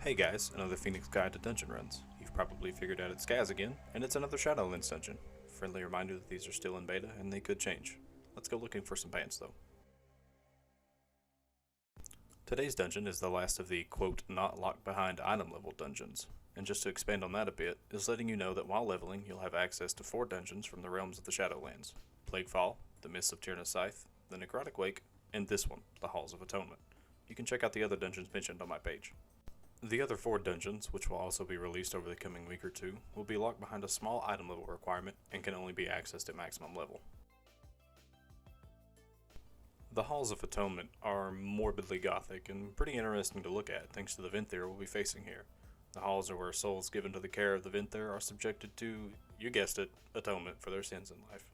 Hey guys, another Phoenix Guide to Dungeon Runs. You've probably figured out it's Skaz again, and it's another Shadowlands dungeon. Friendly reminder that these are still in beta, and they could change. Let's go looking for some pants though. Today's dungeon is the last of the, quote, not locked behind item level dungeons. And just to expand on that a bit, is letting you know that while leveling, you'll have access to 4 dungeons from the realms of the Shadowlands. Plaguefall, the Mists of Tyrna's Scythe, the Necrotic Wake, and this one, the Halls of Atonement. You can check out the other dungeons mentioned on my page. The other 4 dungeons, which will also be released over the coming week or two, will be locked behind a small item level requirement and can only be accessed at maximum level. The Halls of Atonement are morbidly gothic and pretty interesting to look at thanks to the Venthyr we'll be facing here. The halls are where souls given to the care of the Venthyr are subjected to, you guessed it, atonement for their sins in life.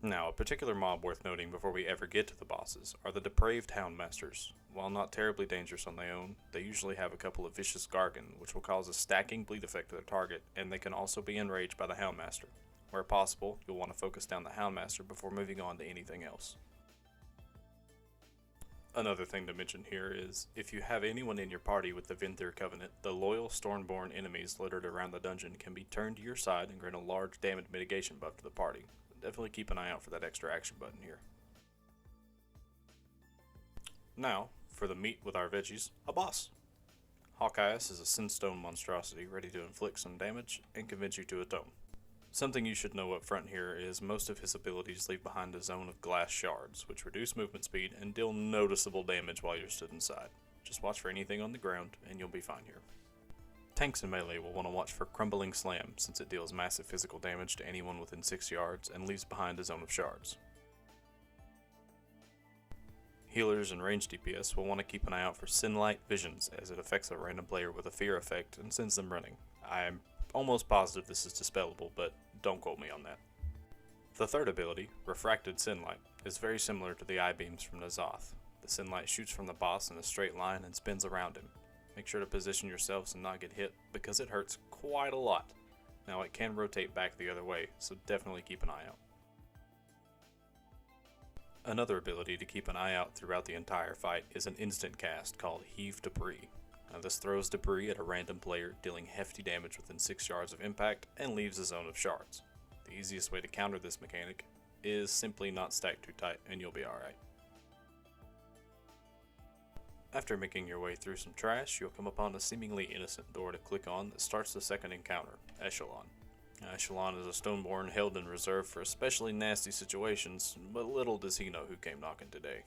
Now, a particular mob worth noting before we ever get to the bosses are the depraved Houndmasters. While not terribly dangerous on their own, they usually have a couple of vicious Gargan, which will cause a stacking bleed effect to their target, and they can also be enraged by the Houndmaster. Where possible, you'll want to focus down the Houndmaster before moving on to anything else. Another thing to mention here is, if you have anyone in your party with the Venthyr Covenant, the loyal Stormborn enemies littered around the dungeon can be turned to your side and grant a large damage mitigation buff to the party. Definitely keep an eye out for that extra action button here. Now, for the meat with our veggies, a boss. Hawkeyes is a Sinstone monstrosity ready to inflict some damage and convince you to atone. Something you should know up front here is most of his abilities leave behind a zone of glass shards, which reduce movement speed and deal noticeable damage while you're stood inside. Just watch for anything on the ground and you'll be fine here. Tanks and melee will want to watch for Crumbling Slam, since it deals massive physical damage to anyone within 6 yards and leaves behind a zone of shards. Healers and range DPS will want to keep an eye out for Sinlight Visions, as it affects a random player with a fear effect and sends them running. I am almost positive this is dispellable, but don't quote me on that. The third ability, Refracted Sinlight, is very similar to the eye beams from N'Zoth. The Sinlight shoots from the boss in a straight line and spins around him. Make sure to position yourselves and not get hit, because it hurts quite a lot. Now it can rotate back the other way, so definitely keep an eye out. Another ability to keep an eye out throughout the entire fight is an instant cast called Heave Debris. Now this throws debris at a random player, dealing hefty damage within 6 yards of impact and leaves a zone of shards. The easiest way to counter this mechanic is simply not stack too tight and you'll be alright. After making your way through some trash, you'll come upon a seemingly innocent door to click on that starts the second encounter, Echelon. Echelon is a Stoneborn held in reserve for especially nasty situations, but little does he know who came knocking today.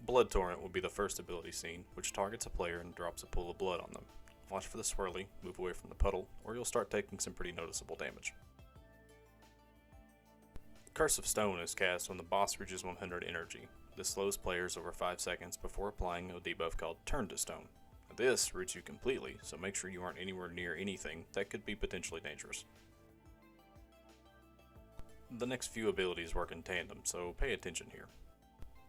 Blood Torrent will be the first ability seen, which targets a player and drops a pool of blood on them. Watch for the swirly, move away from the puddle, or you'll start taking some pretty noticeable damage. Curse of Stone is cast when the boss reaches 100 energy. This slows players over 5 seconds before applying a debuff called Turn to Stone. This roots you completely, so make sure you aren't anywhere near anything that could be potentially dangerous. The next few abilities work in tandem, so pay attention here.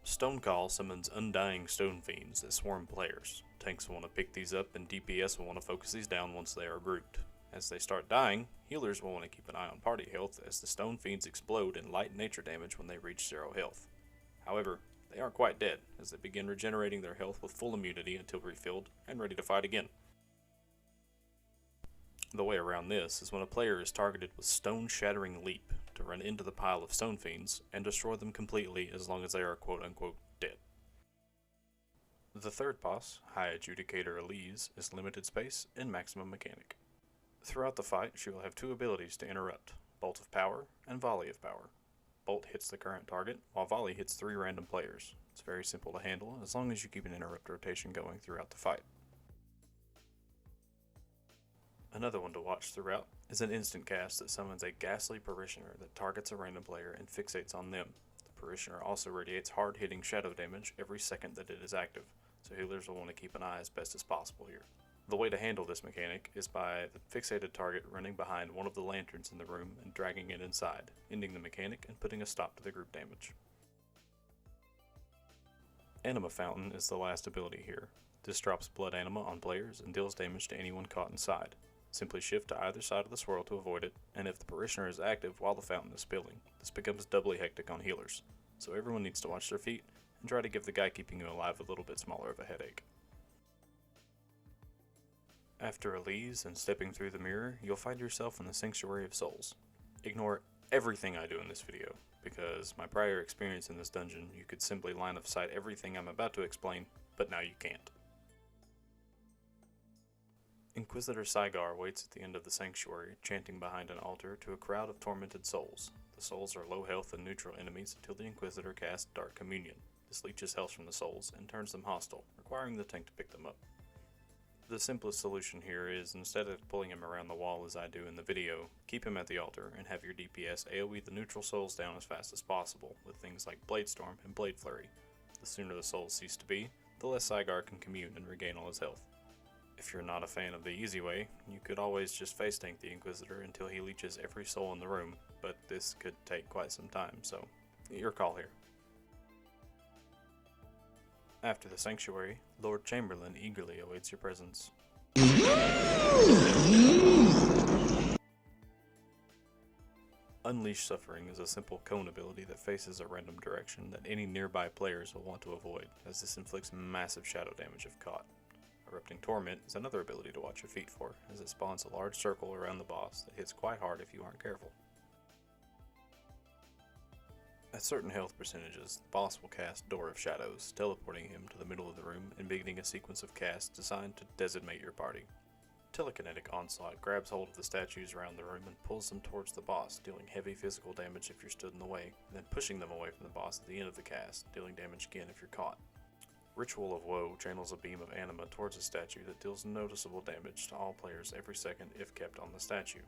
Stonecall summons Undying Stone Fiends that swarm players. Tanks will want to pick these up and DPS will want to focus these down once they are grouped. As they start dying, healers will want to keep an eye on party health as the Stone Fiends explode in light nature damage when they reach 0 health. However, they aren't quite dead, as they begin regenerating their health with full immunity until refilled and ready to fight again. The way around this is when a player is targeted with Stone Shattering Leap to run into the pile of Stone Fiends and destroy them completely as long as they are quote-unquote dead. The third boss, High Adjudicator Elise, is limited space and maximum mechanic. Throughout the fight, she will have 2 abilities to interrupt, Bolt of Power and Volley of Power. Bolt hits the current target, while Volley hits 3 random players. It's very simple to handle, as long as you keep an interrupt rotation going throughout the fight. Another one to watch throughout is an instant cast that summons a Ghastly Parishioner that targets a random player and fixates on them. The Parishioner also radiates hard-hitting shadow damage every second that it is active, so healers will want to keep an eye as best as possible here. The way to handle this mechanic is by the fixated target running behind one of the lanterns in the room and dragging it inside, ending the mechanic and putting a stop to the group damage. Anima Fountain is the last ability here. This drops blood anima on players and deals damage to anyone caught inside. Simply shift to either side of the swirl to avoid it, and if the parishioner is active while the fountain is spilling, this becomes doubly hectic on healers, so everyone needs to watch their feet and try to give the guy keeping you alive a little bit smaller of a headache. After Elise and stepping through the mirror, you'll find yourself in the Sanctuary of Souls. Ignore everything I do in this video, because my prior experience in this dungeon, you could simply line of sight everything I'm about to explain, but now you can't. Inquisitor Saigar waits at the end of the sanctuary, chanting behind an altar to a crowd of tormented souls. The souls are low health and neutral enemies until the Inquisitor casts Dark Communion. This leeches health from the souls and turns them hostile, requiring the tank to pick them up. The simplest solution here is, instead of pulling him around the wall as I do in the video, keep him at the altar and have your DPS AoE the neutral souls down as fast as possible, with things like Blade Storm and Blade Flurry. The sooner the souls cease to be, the less Saigar can commune and regain all his health. If you're not a fan of the easy way, you could always just face tank the Inquisitor until he leeches every soul in the room, but this could take quite some time, so your call here. After the sanctuary, Lord Chamberlain eagerly awaits your presence. Unleash Suffering is a simple cone ability that faces a random direction that any nearby players will want to avoid, as this inflicts massive shadow damage if caught. Erupting Torment is another ability to watch your feet for, as it spawns a large circle around the boss that hits quite hard if you aren't careful. At certain health percentages, the boss will cast Door of Shadows, teleporting him to the middle of the room and beginning a sequence of casts designed to designate your party. Telekinetic Onslaught grabs hold of the statues around the room and pulls them towards the boss, dealing heavy physical damage if you're stood in the way, and then pushing them away from the boss at the end of the cast, dealing damage again if you're caught. Ritual of Woe channels a beam of anima towards a statue that deals noticeable damage to all players every second if kept on the statue.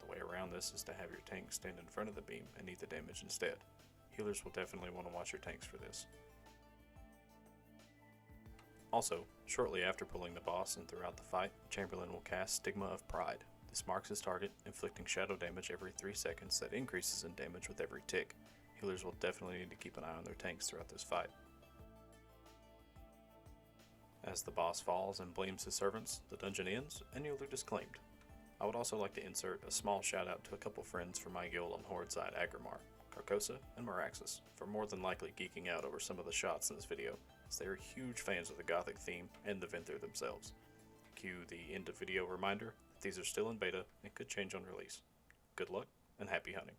The way around this is to have your tank stand in front of the beam and eat the damage instead. Healers will definitely want to watch your tanks for this. Also, shortly after pulling the boss and throughout the fight, Chamberlain will cast Stigma of Pride. This marks his target, inflicting shadow damage every 3 seconds that increases in damage with every tick. Healers will definitely need to keep an eye on their tanks throughout this fight. As the boss falls and blames his servants, the dungeon ends and your loot is claimed. I would also like to insert a small shout out to a couple friends from my guild on Horde side Agrimar, Carcosa, and Meraxis, for more than likely geeking out over some of the shots in this video, as they are huge fans of the Gothic theme and the Venthyr themselves. Cue the end of video reminder that these are still in beta and could change on release. Good luck and happy hunting.